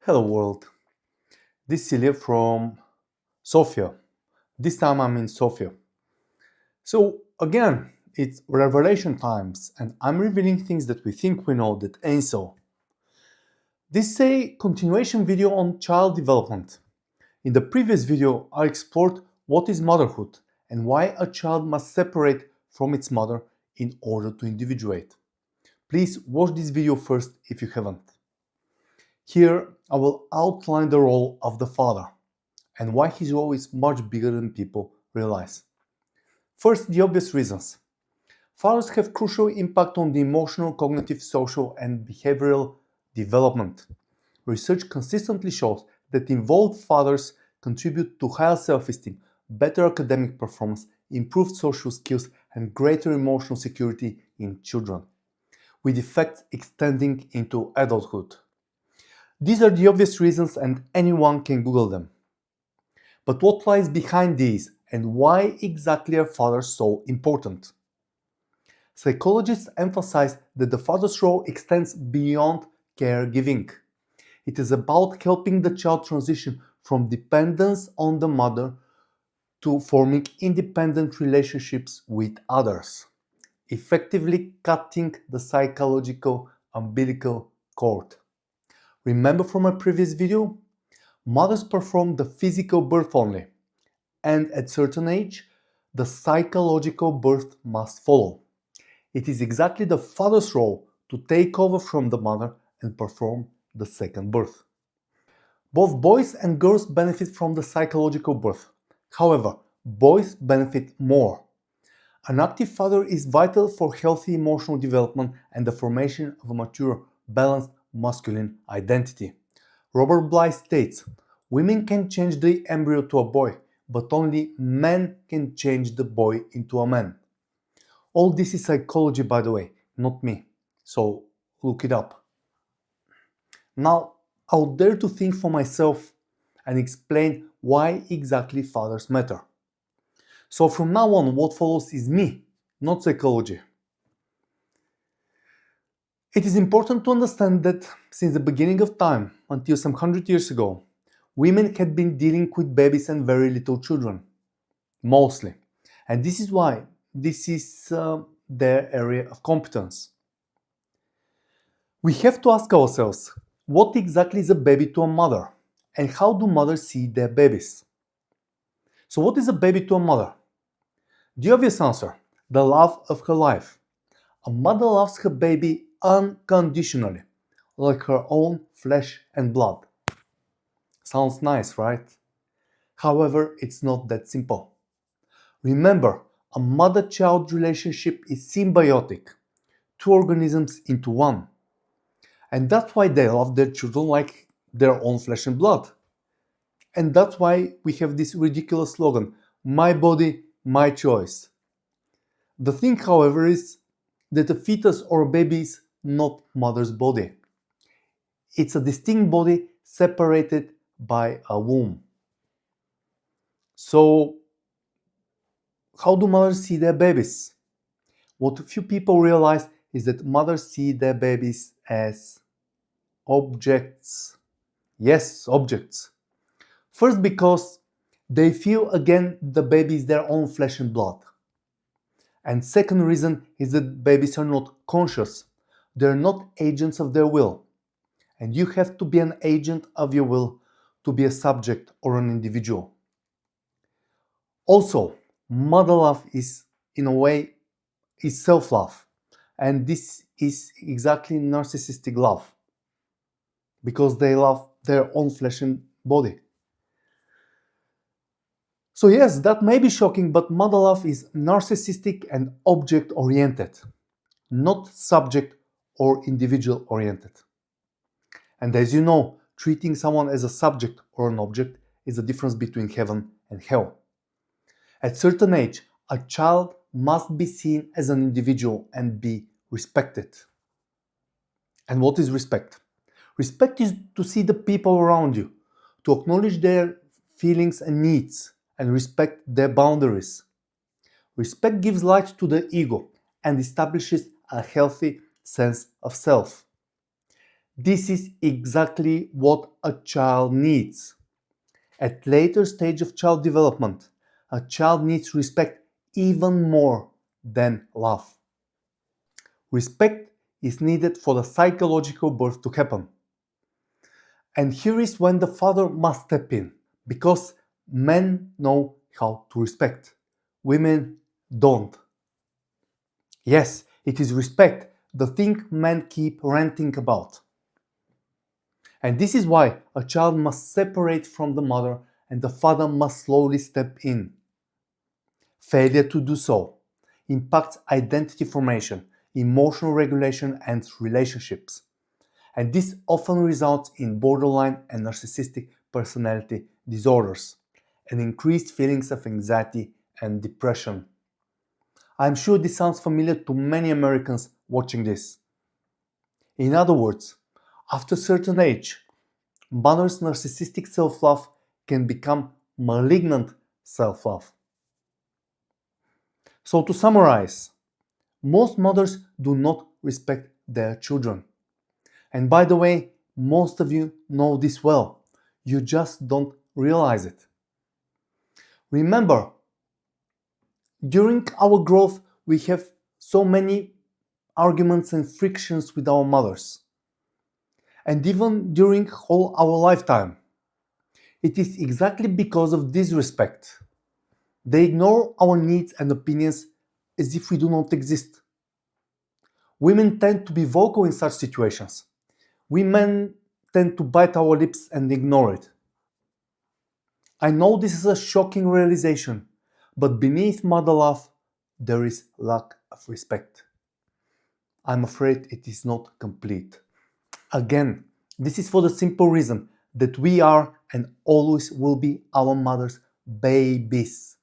Hello world, this is Ilya from Sofia. This time I'm in Sofia. So again, it's revelation times and I'm revealing things that we think we know that ain't so. This is a continuation video on child development. In the previous video, I explored what is motherhood and why a child must separate from its mother in order to individuate. Please watch this video first if you haven't. Here, I will outline the role of the father and why his role is much bigger than people realize. First, the obvious reasons. Fathers have crucial impact on the emotional, cognitive, social, and behavioral development. Research consistently shows that involved fathers contribute to higher self-esteem, better academic performance, improved social skills, and greater emotional security in children, with effects extending into adulthood. These are the obvious reasons and anyone can Google them. But what lies behind these and why exactly are fathers so important? Psychologists emphasize that the father's role extends beyond caregiving. It is about helping the child transition from dependence on the mother to forming independent relationships with others, effectively cutting the psychological umbilical cord. Remember from my previous video? Mothers perform the physical birth only, and at certain age, the psychological birth must follow. It is exactly the father's role to take over from the mother and perform the second birth. Both boys and girls benefit from the psychological birth. However, boys benefit more. An active father is vital for healthy emotional development and the formation of a mature, balanced masculine identity. Robert Bly states, "Women can change the embryo to a boy, but only men can change the boy into a man." All this is psychology, by the way, not me. So look it up. Now, I'll dare to think for myself and explain why exactly fathers matter. So from now on, what follows is me, not psychology. It is important to understand that since the beginning of time, until some 100 years ago, women had been dealing with babies and very little children, mostly. And this is why this is their area of competence. We have to ask ourselves, what exactly is a baby to a mother? And how do mothers see their babies? So what is a baby to a mother? The obvious answer, the love of her life. A mother loves her baby unconditionally, like her own flesh and blood. Sounds nice, right? However, it's not that simple. Remember, a mother-child relationship is symbiotic, two organisms into one. And that's why they love their children like their own flesh and blood. And that's why we have this ridiculous slogan, my body, my choice. The thing, however, is that a fetus or a baby is not mother's body. It's a distinct body separated by a womb. So, how do mothers see their babies? What few people realize is that mothers see their babies as objects. Yes, objects. First, because they feel again the baby is their own flesh and blood. And second reason is that babies are not conscious. They're not agents of their will. And you have to be an agent of your will to be a subject or an individual. Also, mother love is, in a way, is self-love. And this is exactly narcissistic love. Because they love their own flesh and body. So yes, that may be shocking, but mother love is narcissistic and object-oriented, not subject or individual-oriented. And as you know, treating someone as a subject or an object is the difference between heaven and hell. At certain age, a child must be seen as an individual and be respected. And what is respect? Respect is to see the people around you, to acknowledge their feelings and needs, and respect their boundaries. Respect gives light to the ego and establishes a healthy sense of self. This is exactly what a child needs. At later stage of child development, a child needs respect even more than love. Respect is needed for the psychological birth to happen. And here is when the father must step in, because men know how to respect. Women don't. Yes, it is respect, the thing men keep ranting about. And this is why a child must separate from the mother and the father must slowly step in. Failure to do so impacts identity formation, emotional regulation, and relationships. And this often results in borderline and narcissistic personality disorders and increased feelings of anxiety and depression. I'm sure this sounds familiar to many Americans watching this. In other words, after a certain age, mother's narcissistic self-love can become malignant self-love. So to summarize, most mothers do not respect their children. And by the way, most of you know this well. You just don't realize it. Remember, during our growth, we have so many arguments and frictions with our mothers. And even during all our lifetime. It is exactly because of disrespect. They ignore our needs and opinions as if we do not exist. Women tend to be vocal in such situations. We men tend to bite our lips and ignore it. I know this is a shocking realization, but beneath mother love, there is lack of respect. I'm afraid it is not complete. Again, this is for the simple reason that we are and always will be our mother's babies.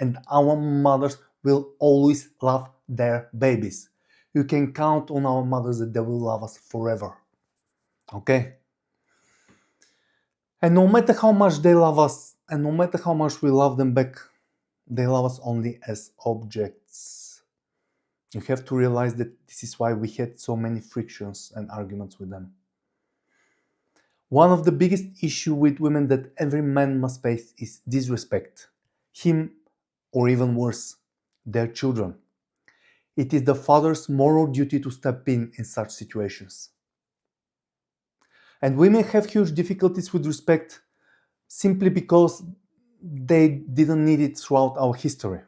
And our mothers will always love their babies. You can count on our mothers that they will love us forever. Okay? And no matter how much they love us, and no matter how much we love them back, they love us only as objects. You have to realize that this is why we had so many frictions and arguments with them. One of the biggest issues with women that every man must face is disrespect. Him, or even worse, their children. It is the father's moral duty to step in such situations. And women have huge difficulties with respect simply because they didn't need it throughout our history.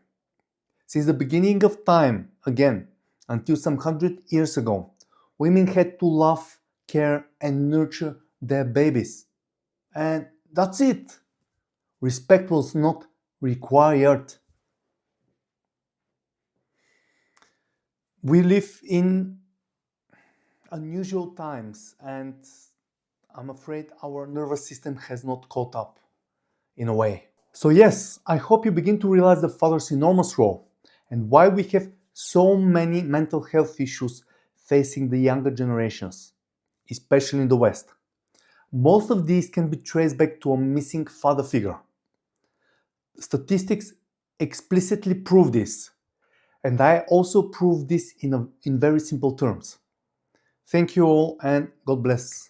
Since the beginning of time, again, until some 100 years ago, women had to love, care, and nurture their babies. And that's it. Respect was not required. We live in unusual times, and I'm afraid our nervous system has not caught up in a way. So yes, I hope you begin to realize the father's enormous role and why we have so many mental health issues facing the younger generations, especially in the West. Most of these can be traced back to a missing father figure. Statistics explicitly prove this, and I also prove this in very simple terms. Thank you all and God bless.